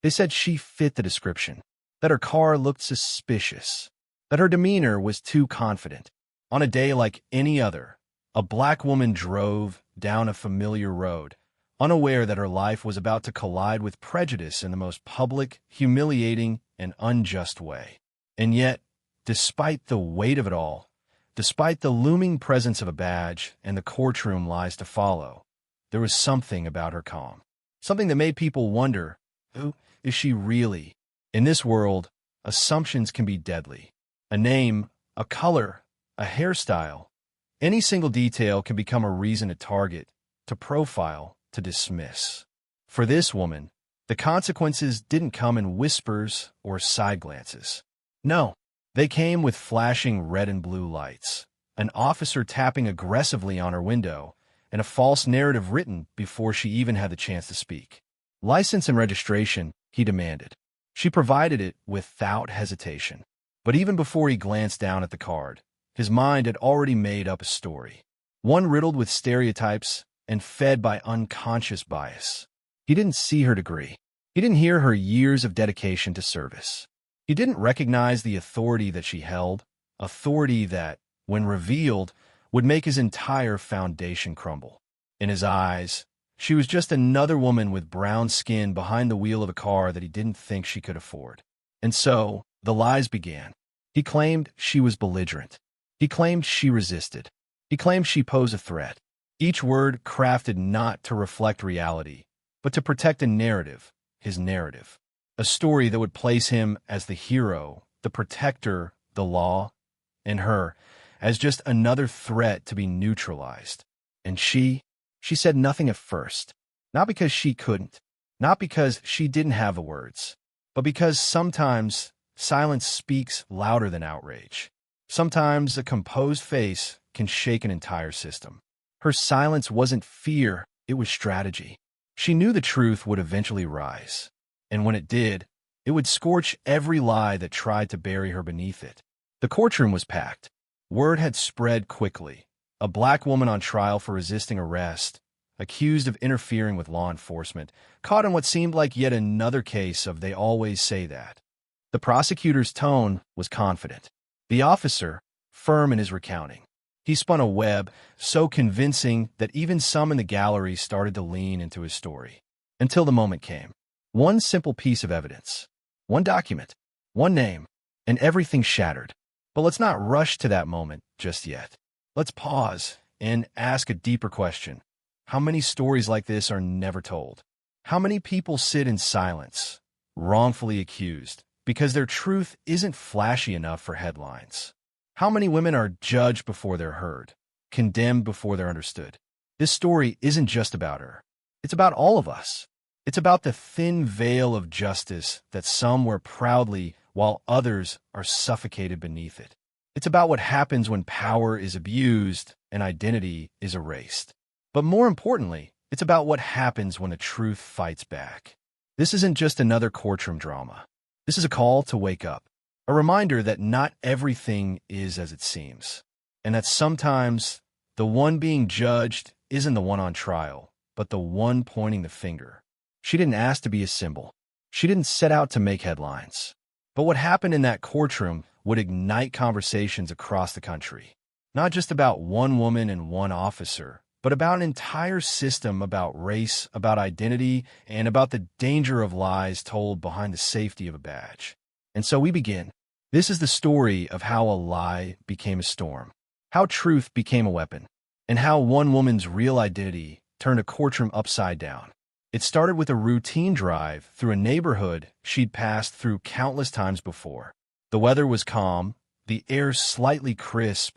They said she fit the description, that her car looked suspicious, that her demeanor was too confident. On a day like any other, a black woman drove down a familiar road, unaware that her life was about to collide with prejudice in the most public, humiliating, and unjust way. And yet, despite the weight of it all, despite the looming presence of a badge and the courtroom lies to follow, there was something about her calm. Something that made people wonder, who is she really? In this world, assumptions can be deadly. A name, a color, a hairstyle, any single detail can become a reason to target, to profile, to dismiss. For this woman, the consequences didn't come in whispers or side glances. No, they came with flashing red and blue lights, an officer tapping aggressively on her window, and a false narrative written before she even had the chance to speak. License and registration, he demanded. She provided it without hesitation. But even before he glanced down at the card, his mind had already made up a story, one riddled with stereotypes and fed by unconscious bias. He didn't see her degree. He didn't hear her years of dedication to service. He didn't recognize the authority that she held, authority that, when revealed, would make his entire foundation crumble. In his eyes, she was just another woman with brown skin behind the wheel of a car that he didn't think she could afford. And so, the lies began. He claimed she was belligerent. He claimed she resisted. He claimed she posed a threat. Each word crafted not to reflect reality, but to protect a narrative, his narrative. A story that would place him as the hero, the protector, the law, and her as just another threat to be neutralized. And she said nothing at first. Not because she couldn't, not because she didn't have the words, but because sometimes silence speaks louder than outrage. Sometimes a composed face can shake an entire system. Her silence wasn't fear, it was strategy. She knew the truth would eventually rise. And when it did, it would scorch every lie that tried to bury her beneath it. The courtroom was packed. Word had spread quickly. A black woman on trial for resisting arrest, accused of interfering with law enforcement, caught in what seemed like yet another case of "they always say that." The prosecutor's tone was confident. The officer, firm in his recounting. He spun a web so convincing that even some in the gallery started to lean into his story. Until the moment came. One simple piece of evidence. One document. One name. And everything shattered. But let's not rush to that moment just yet. Let's pause and ask a deeper question. How many stories like this are never told? How many people sit in silence, wrongfully accused, because their truth isn't flashy enough for headlines? How many women are judged before they're heard, condemned before they're understood? This story isn't just about her. It's about all of us. It's about the thin veil of justice that some wear proudly while others are suffocated beneath it. It's about what happens when power is abused and identity is erased. But more importantly, it's about what happens when the truth fights back. This isn't just another courtroom drama. This is a call to wake up. A reminder that not everything is as it seems. And that sometimes the one being judged isn't the one on trial, but the one pointing the finger. She didn't ask to be a symbol. She didn't set out to make headlines. But what happened in that courtroom would ignite conversations across the country. Not just about one woman and one officer, but about an entire system, about race, about identity, and about the danger of lies told behind the safety of a badge. And so we begin. This is the story of how a lie became a storm, how truth became a weapon, and how one woman's real identity turned a courtroom upside down. It started with a routine drive through a neighborhood she'd passed through countless times before. The weather was calm, the air slightly crisp,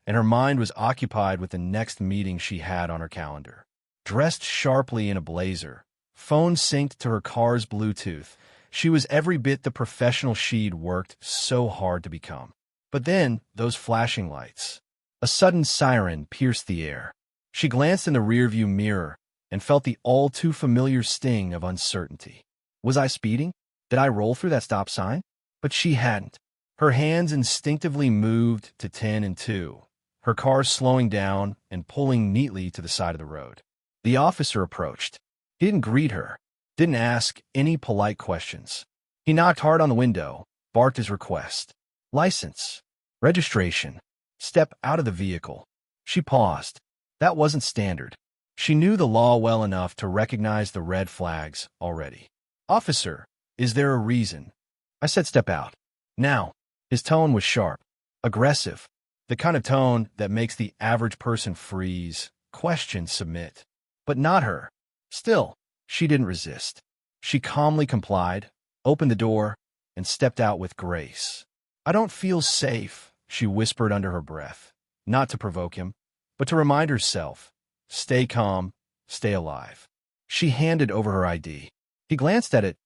and her mind was occupied with the next meeting she had on her calendar. Dressed sharply in a blazer, phone synced to her car's Bluetooth, she was every bit the professional she'd worked so hard to become. But then, those flashing lights. A sudden siren pierced the air. She glanced in the rearview mirror and felt the all-too-familiar sting of uncertainty. Was I speeding? Did I roll through that stop sign? But she hadn't. Her hands instinctively moved to 10 and 2, her car slowing down and pulling neatly to the side of the road. The officer approached. He didn't greet her. didn't ask any polite questions. He knocked hard on the window, barked his request. License. Registration. Step out of the vehicle. She paused. That wasn't standard. She knew the law well enough to recognize the red flags already. Officer, is there a reason? I said step out. Now. His tone was sharp, aggressive, the kind of tone that makes the average person freeze, question, submit. But not her. Still, she didn't resist. She calmly complied, opened the door, and stepped out with grace. I don't feel safe, she whispered under her breath, not to provoke him, but to remind herself. Stay calm, stay alive. She handed over her ID. He glanced at it,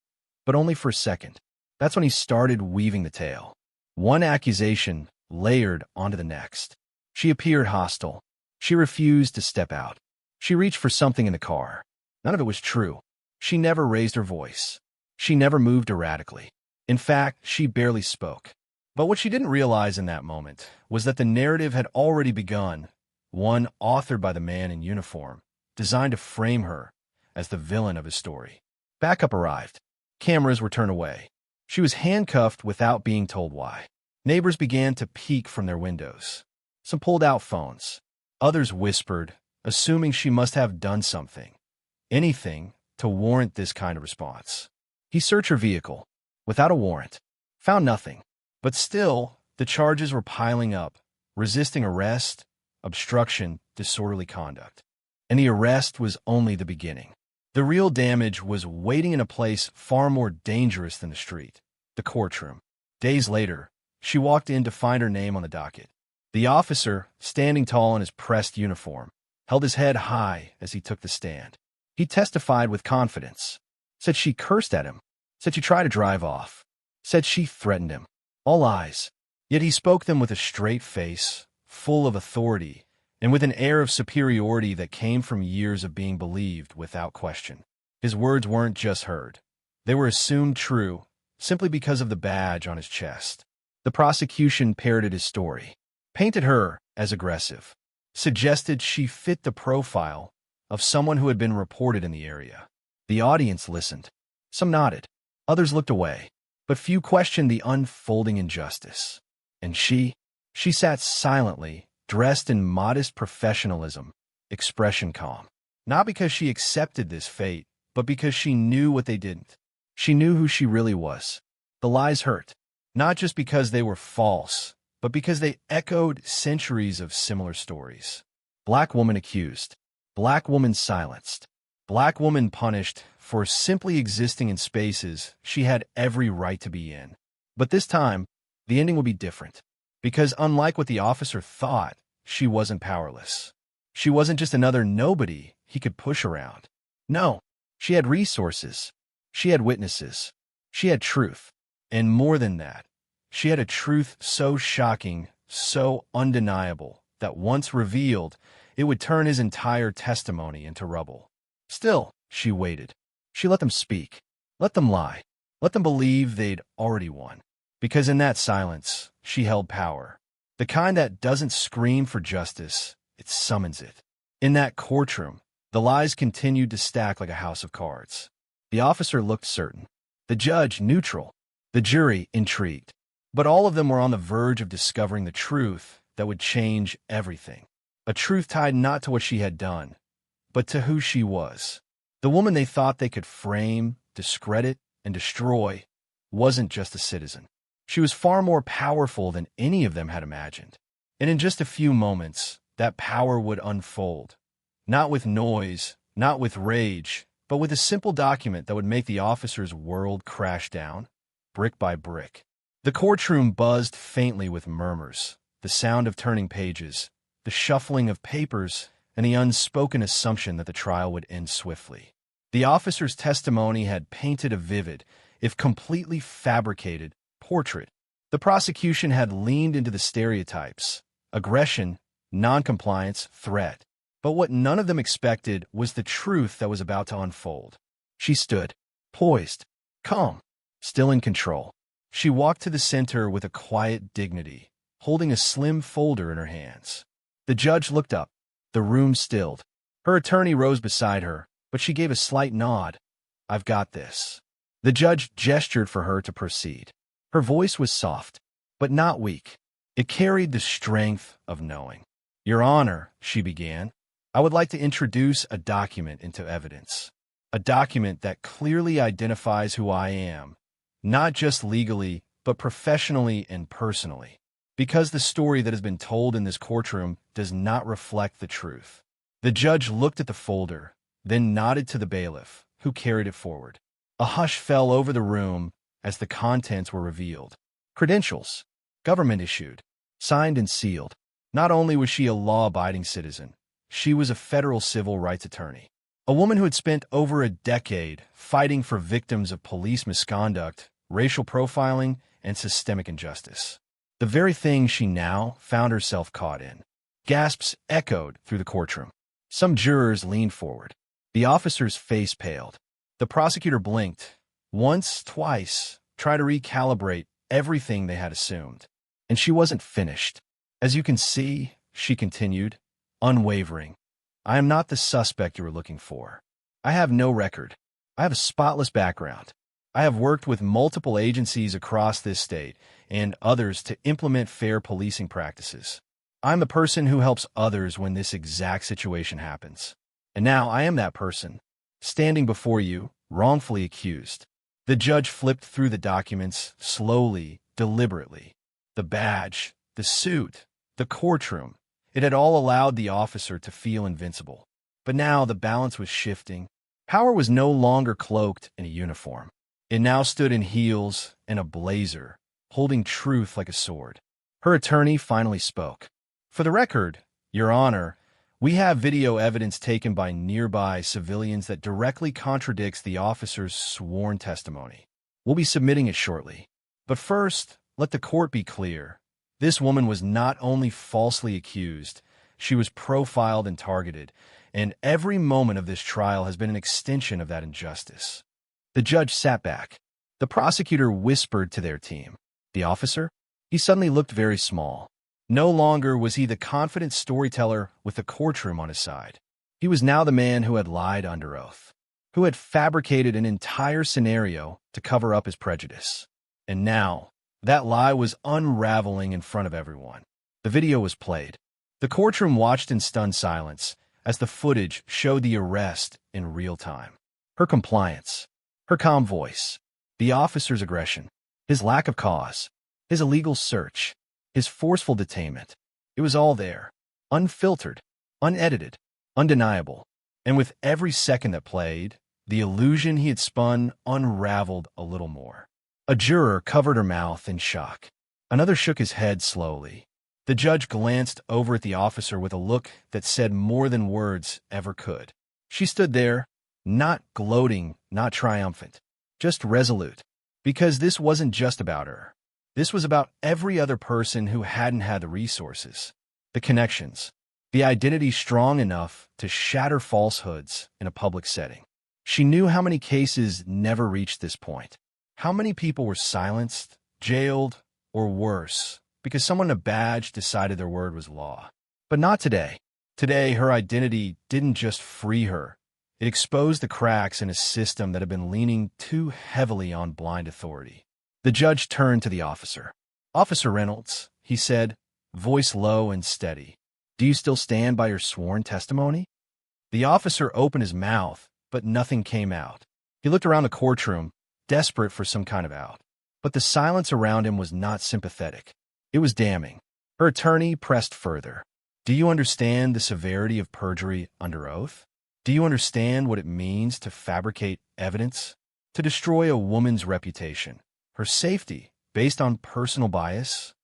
but only for a second. That's when he started weaving the tale. One accusation layered onto the next. She appeared hostile. She refused to step out. She reached for something in the car. None of it was true. She never raised her voice. She never moved erratically. In fact, she barely spoke. But what she didn't realize in that moment was that the narrative had already begun, one authored by the man in uniform, designed to frame her as the villain of his story. Backup arrived. Cameras were turned away. She was handcuffed without being told why. Neighbors began to peek from their windows. Some pulled out phones. Others whispered, assuming she must have done something, anything, to warrant this kind of response. He searched her vehicle, without a warrant, found nothing. But still, the charges were piling up, resisting arrest, obstruction, disorderly conduct. And the arrest was only the beginning. The real damage was waiting in a place far more dangerous than the street, the courtroom. Days later, she walked in to find her name on the docket. The officer, standing tall in his pressed uniform, held his head high as he took the stand. He testified with confidence, said she cursed at him, said she tried to drive off, said she threatened him. All eyes. Yet he spoke them with a straight face, full of authority, and with an air of superiority that came from years of being believed without question. His words weren't just heard. They were assumed true, simply because of the badge on his chest. The prosecution parroted his story, painted her as aggressive, suggested she fit the profile of someone who had been reported in the area. The audience listened. Some nodded. Others looked away. But few questioned the unfolding injustice. And she sat silently, dressed in modest professionalism, expression calm. Not because she accepted this fate, but because she knew what they didn't. She knew who she really was. The lies hurt, not just because they were false, but because they echoed centuries of similar stories. Black woman accused. Black woman silenced. Black woman punished for simply existing in spaces she had every right to be in. But this time, the ending would be different. Because unlike what the officer thought, she wasn't powerless. She wasn't just another nobody he could push around. No, she had resources. She had witnesses. She had truth. And more than that, she had a truth so shocking, so undeniable, that once revealed, it would turn his entire testimony into rubble. Still, she waited. She let them speak. Let them lie. Let them believe they'd already won. Because in that silence, she held power. The kind that doesn't scream for justice, it summons it. In that courtroom, the lies continued to stack like a house of cards. The officer looked certain. The judge, neutral. The jury, intrigued. But all of them were on the verge of discovering the truth that would change everything. A truth tied not to what she had done, but to who she was. The woman they thought they could frame, discredit, and destroy wasn't just a citizen. She was far more powerful than any of them had imagined. And in just a few moments, that power would unfold. Not with noise, not with rage, but with a simple document that would make the officer's world crash down, brick by brick. The courtroom buzzed faintly with murmurs, the sound of turning pages, the shuffling of papers, and the unspoken assumption that the trial would end swiftly. The officer's testimony had painted a vivid, if completely fabricated, portrait. The prosecution had leaned into the stereotypes: aggression, noncompliance, threat. But what none of them expected was the truth that was about to unfold. She stood, poised, calm, still in control. She walked to the center with a quiet dignity, holding a slim folder in her hands. The judge looked up. The room stilled. Her attorney rose beside her, but she gave a slight nod. I've got this." The judge gestured for her to proceed. Her voice was soft, but not weak. It carried the strength of knowing. "Your Honor," she began, "I would like to introduce a document into evidence. A document that clearly identifies who I am, not just legally, but professionally and personally. Because the story that has been told in this courtroom does not reflect the truth." The judge looked at the folder, then nodded to the bailiff, who carried it forward. A hush fell over the room as the contents were revealed. Credentials, government-issued, signed and sealed. Not only was she a law-abiding citizen, she was a federal civil rights attorney. A woman who had spent over a decade fighting for victims of police misconduct, racial profiling, and systemic injustice. The very thing she now found herself caught in. Gasps echoed through the courtroom. Some jurors leaned forward. The officer's face paled. The prosecutor blinked. Once, twice, tried to recalibrate everything they had assumed. And she wasn't finished. "As you can see," she continued, unwavering, "I am not the suspect you were looking for. I have no record. I have a spotless background. I have worked with multiple agencies across this state and others to implement fair policing practices. I'm the person who helps others when this exact situation happens. And now I am that person, standing before you, wrongfully accused." The judge flipped through the documents slowly, deliberately. The badge, the suit, the courtroom. It had all allowed the officer to feel invincible. But now the balance was shifting. Power was no longer cloaked in a uniform. It now stood in heels and a blazer, holding truth like a sword. Her attorney finally spoke. "For the record, Your Honor, we have video evidence taken by nearby civilians that directly contradicts the officer's sworn testimony. We'll be submitting it shortly. But first, let the court be clear. This woman was not only falsely accused, she was profiled and targeted, and every moment of this trial has been an extension of that injustice." The judge sat back. The prosecutor whispered to their team. The officer? He suddenly looked very small. No longer was he the confident storyteller with the courtroom on his side. He was now the man who had lied under oath, who had fabricated an entire scenario to cover up his prejudice. And now, that lie was unraveling in front of everyone. The video was played. The courtroom watched in stunned silence as the footage showed the arrest in real time. Her compliance, her calm voice, the officer's aggression, his lack of cause, his illegal search, his forceful detainment. It was all there, unfiltered, unedited, undeniable. And with every second that played, the illusion he had spun unraveled a little more. A juror covered her mouth in shock. Another shook his head slowly. The judge glanced over at the officer with a look that said more than words ever could. She stood there, not gloating, not triumphant, just resolute. Because this wasn't just about her. This was about every other person who hadn't had the resources, the connections, the identity strong enough to shatter falsehoods in a public setting. She knew how many cases never reached this point. How many people were silenced, jailed, or worse, because someone in a badge decided their word was law. But not today. Today, her identity didn't just free her. It exposed the cracks in a system that had been leaning too heavily on blind authority. The judge turned to the officer. "Officer Reynolds," he said, voice low and steady, "do you still stand by your sworn testimony?" The officer opened his mouth, but nothing came out. He looked around the courtroom, desperate for some kind of out. But the silence around him was not sympathetic. It was damning. Her attorney pressed further. "Do you understand the severity of perjury under oath? Do you understand what it means to fabricate evidence? To destroy a woman's reputation, her safety, based on personal bias?"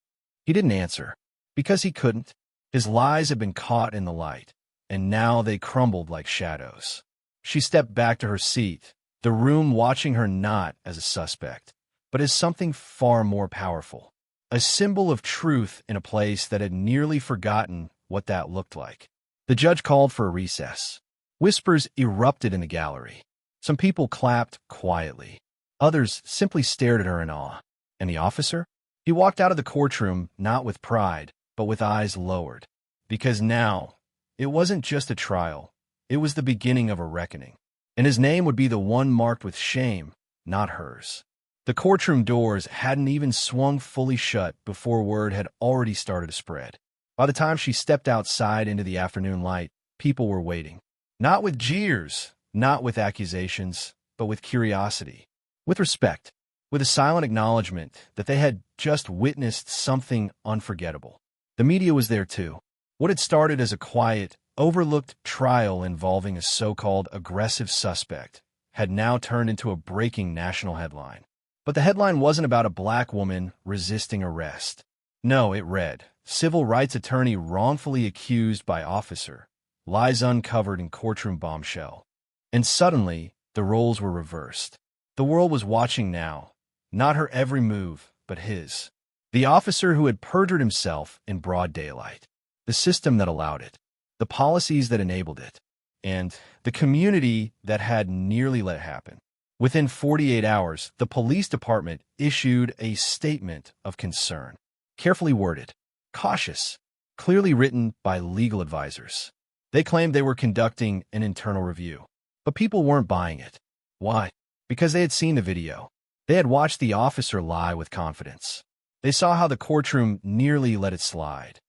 He didn't answer, because he couldn't. His lies had been caught in the light, and now they crumbled like shadows. She stepped back to her seat, the room watching her not as a suspect, but as something far more powerful. A symbol of truth in a place that had nearly forgotten what that looked like. The judge called for a recess. Whispers erupted in the gallery. Some people clapped quietly. Others simply stared at her in awe. And the officer? He walked out of the courtroom not with pride, but with eyes lowered. Because now, it wasn't just a trial. It was the beginning of a reckoning. and his name would be the one marked with shame, not hers. The courtroom doors hadn't even swung fully shut before word had already started to spread. By the time she stepped outside into the afternoon light, people were waiting. Not with jeers, not with accusations, but with curiosity, with respect, with a silent acknowledgement that they had just witnessed something unforgettable. The media was there too. What had started as a quiet, overlooked trial involving a so-called aggressive suspect had now turned into a breaking national headline. But the headline wasn't about a black woman resisting arrest. No, it read, "Civil rights attorney wrongfully accused by officer. Lies uncovered in courtroom bombshell." And suddenly, the roles were reversed. The world was watching now, not her every move, but his. The officer who had perjured himself in broad daylight. The system that allowed it. The policies that enabled it. And the community that had nearly let it happen. Within 48 hours, the police department issued a statement of concern. Carefully worded, cautious, clearly written by legal advisors. They claimed they were conducting an internal review. But people weren't buying it. Why? Because they had seen the video. They had watched the officer lie with confidence. They saw how the courtroom nearly let it slide.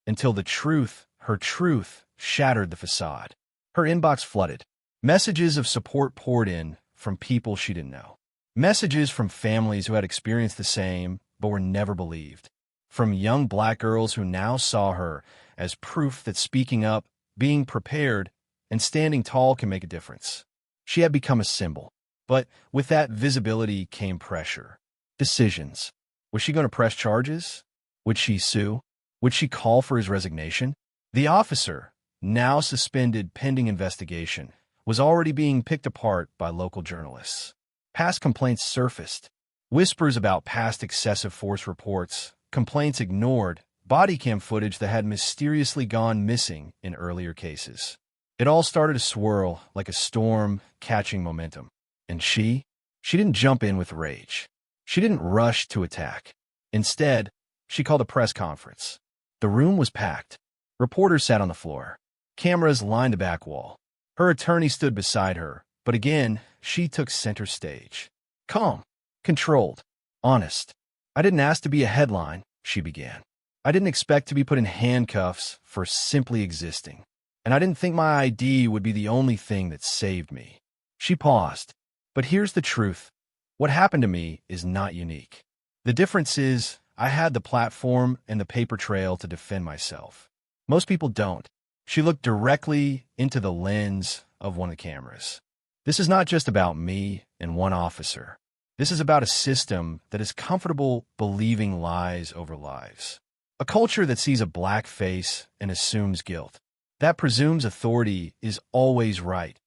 Until the truth, her truth, shattered the facade. Her inbox flooded. Messages of support poured in from people she didn't know. Messages from families who had experienced the same but were never believed. From young black girls who now saw her as proof that speaking up, being prepared, and standing tall can make a difference. She had become a symbol. But with that visibility came pressure. Decisions. Was she going to press charges? Would she sue? Would she call for his resignation? The officer, now suspended pending investigation, was already being picked apart by local journalists. Past complaints surfaced. Whispers about past excessive force reports, complaints ignored, body cam footage that had mysteriously gone missing in earlier cases. It all started to swirl like a storm catching momentum. And she didn't jump in with rage. She didn't rush to attack. Instead, she called a press conference. The room was packed. Reporters sat on the floor. Cameras lined the back wall. Her attorney stood beside her, but again, she took center stage. Calm, controlled, honest. "I didn't ask to be a headline," she began. "I didn't expect to be put in handcuffs for simply existing. And I didn't think my ID would be the only thing that saved me." She paused. "But here's the truth. What happened to me is not unique. The difference is I had the platform and the paper trail to defend myself. Most people don't." She looked directly into the lens of one of the cameras. "This is not just about me and one officer. This is about a system that is comfortable believing lies over lives. A culture that sees a black face and assumes guilt. That presumes authority is always right,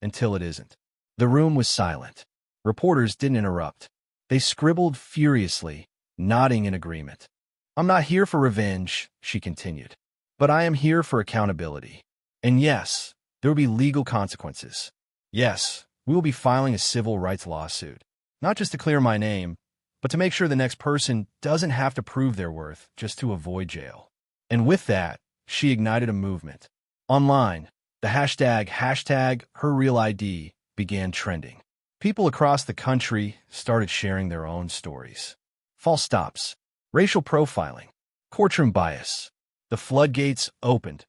until it isn't." The room was silent. Reporters didn't interrupt. They scribbled furiously, nodding in agreement. "I'm not here for revenge," she continued. "But I am here for accountability. And yes, there will be legal consequences. Yes, we will be filing a civil rights lawsuit. Not just to clear my name, but to make sure the next person doesn't have to prove their worth just to avoid jail." And with that, she ignited a movement. Online, the hashtag #HerRealID began trending. People across the country started sharing their own stories. False stops, racial profiling, courtroom bias. The floodgates opened,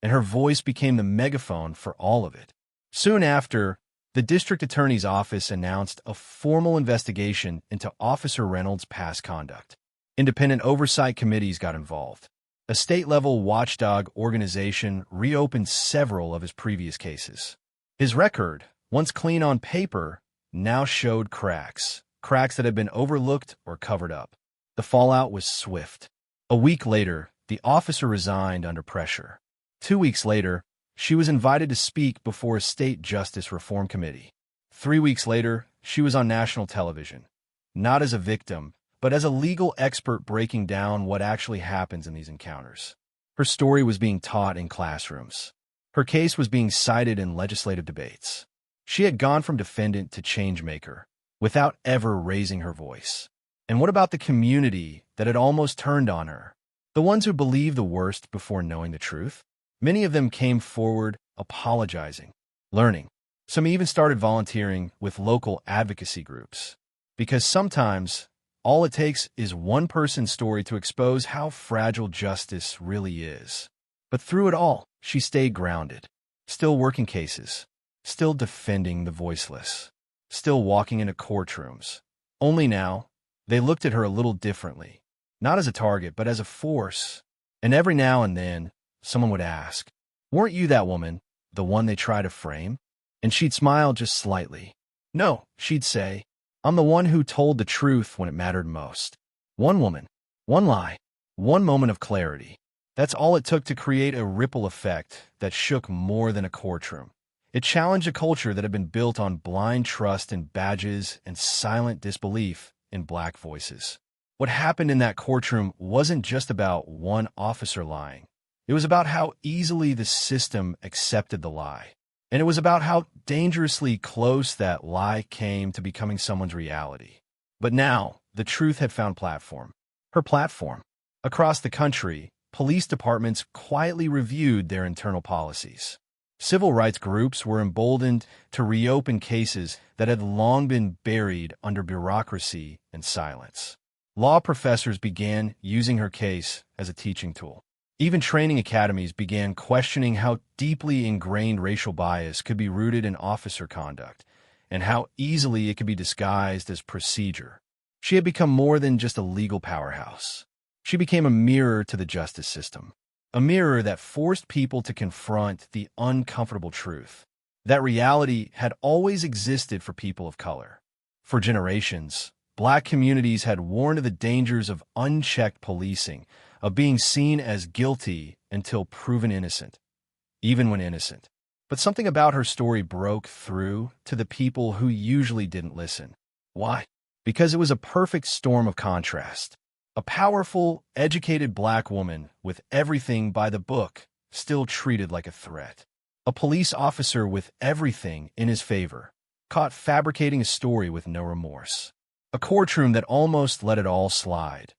and her voice became the megaphone for all of it. Soon after, the district attorney's office announced a formal investigation into Officer Reynolds' past conduct. Independent oversight committees got involved. A state-level watchdog organization reopened several of his previous cases. His record, once clean on paper, now showed cracks that had been overlooked or covered up. The fallout was swift. A week later, the officer resigned under pressure. 2 weeks later, she was invited to speak before a state justice reform committee. 3 weeks later, she was on national television, not as a victim, but as a legal expert breaking down what actually happens in these encounters. Her story was being taught in classrooms. Her case was being cited in legislative debates. She had gone from defendant to changemaker without ever raising her voice. And what about the community that had almost turned on her? The ones who believed the worst before knowing the truth? Many of them came forward apologizing, learning. Some even started volunteering with local advocacy groups. Because sometimes, all it takes is one person's story to expose how fragile justice really is. But through it all, she stayed grounded, still working cases, still defending the voiceless, still walking into courtrooms. Only now, they looked at her a little differently, not as a target, but as a force. And every now and then, someone would ask, "Weren't you that woman, the one they try to frame?" And she'd smile just slightly. "No," she'd say, "I'm the one who told the truth when it mattered most." One woman, one lie, one moment of clarity. That's all it took to create a ripple effect that shook more than a courtroom. It challenged a culture that had been built on blind trust in badges and silent disbelief in black voices. What happened in that courtroom wasn't just about one officer lying. It was about how easily the system accepted the lie. And it was about how dangerously close that lie came to becoming someone's reality. But now, the truth had found platform. Her platform. Across the country, police departments quietly reviewed their internal policies. Civil rights groups were emboldened to reopen cases that had long been buried under bureaucracy and silence. Law professors began using her case as a teaching tool. Even training academies began questioning how deeply ingrained racial bias could be rooted in officer conduct, and how easily it could be disguised as procedure. She had become more than just a legal powerhouse. She became a mirror to the justice system, a mirror that forced people to confront the uncomfortable truth. That reality had always existed for people of color. For generations, black communities had warned of the dangers of unchecked policing, of being seen as guilty until proven innocent, even when innocent. But something about her story broke through to the people who usually didn't listen. Why? Because it was a perfect storm of contrast. A powerful, educated black woman with everything by the book, still treated like a threat. A police officer with everything in his favor, caught fabricating a story with no remorse. A courtroom that almost let it all slide,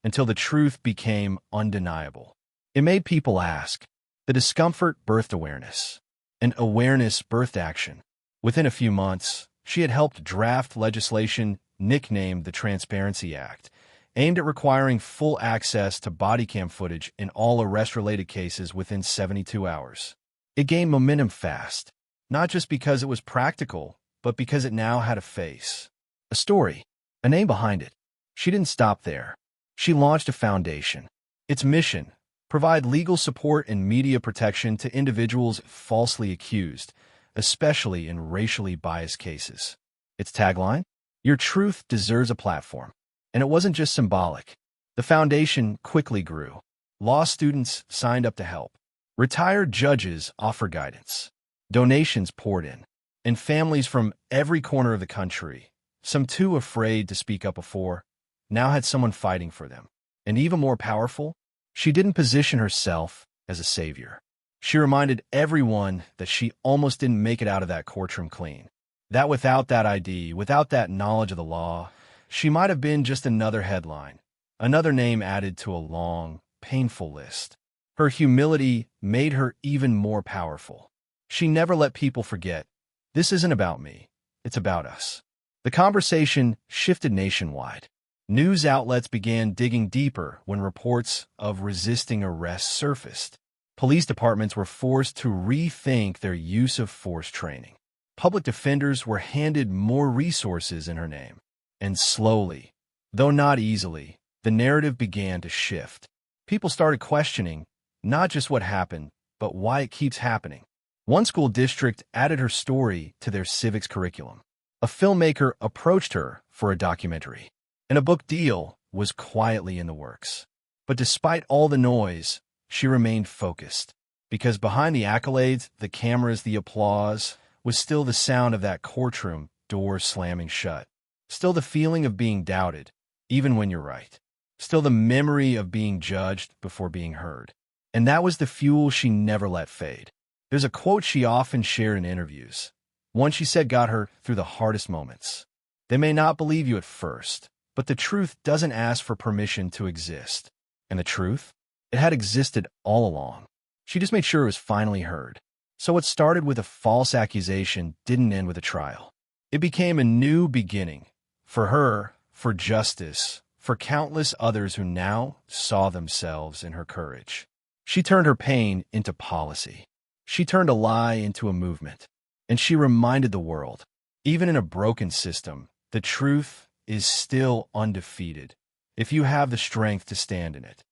until the truth became undeniable. It made people ask. The discomfort birthed awareness, and awareness birthed action. Within a few months, she had helped draft legislation nicknamed the Transparency Act, aimed at requiring full access to body cam footage in all arrest-related cases within 72 hours. It gained momentum fast, not just because it was practical, but because it now had a face, a story, a name behind it. She didn't stop there. She launched a foundation. Its mission: provide legal support and media protection to individuals falsely accused, especially in racially biased cases. Its tagline: your truth deserves a platform. And it wasn't just symbolic. The foundation quickly grew. Law students signed up to help. Retired judges offered guidance. Donations poured in. And families from every corner of the country, some too afraid to speak up before, now had someone fighting for them. And even more powerful, she didn't position herself as a savior. She reminded everyone that she almost didn't make it out of that courtroom clean. That without that ID, without that knowledge of the law, she might have been just another headline, another name added to a long, painful list. Her humility made her even more powerful. She never let people forget, this isn't about me, it's about us. The conversation shifted nationwide. News outlets began digging deeper when reports of resisting arrest surfaced. Police departments were forced to rethink their use of force training. Public defenders were handed more resources in her name. And slowly, though not easily, the narrative began to shift. People started questioning not just what happened, but why it keeps happening. One school district added her story to their civics curriculum. A filmmaker approached her for a documentary, and a book deal was quietly in the works. But despite all the noise, she remained focused, because behind the accolades, the cameras, the applause, was still the sound of that courtroom door slamming shut. Still the feeling of being doubted, even when you're right. Still the memory of being judged before being heard. And that was the fuel she never let fade. There's a quote she often shared in interviews. One she said got her through the hardest moments. They may not believe you at first, but the truth doesn't ask for permission to exist. And the truth? It had existed all along. She just made sure it was finally heard. So what started with a false accusation didn't end with a trial. It became a new beginning for her, for justice, for countless others who now saw themselves in her courage. She turned her pain into policy. She turned a lie into a movement. And she reminded the world, even in a broken system, the truth is still undefeated if you have the strength to stand in it.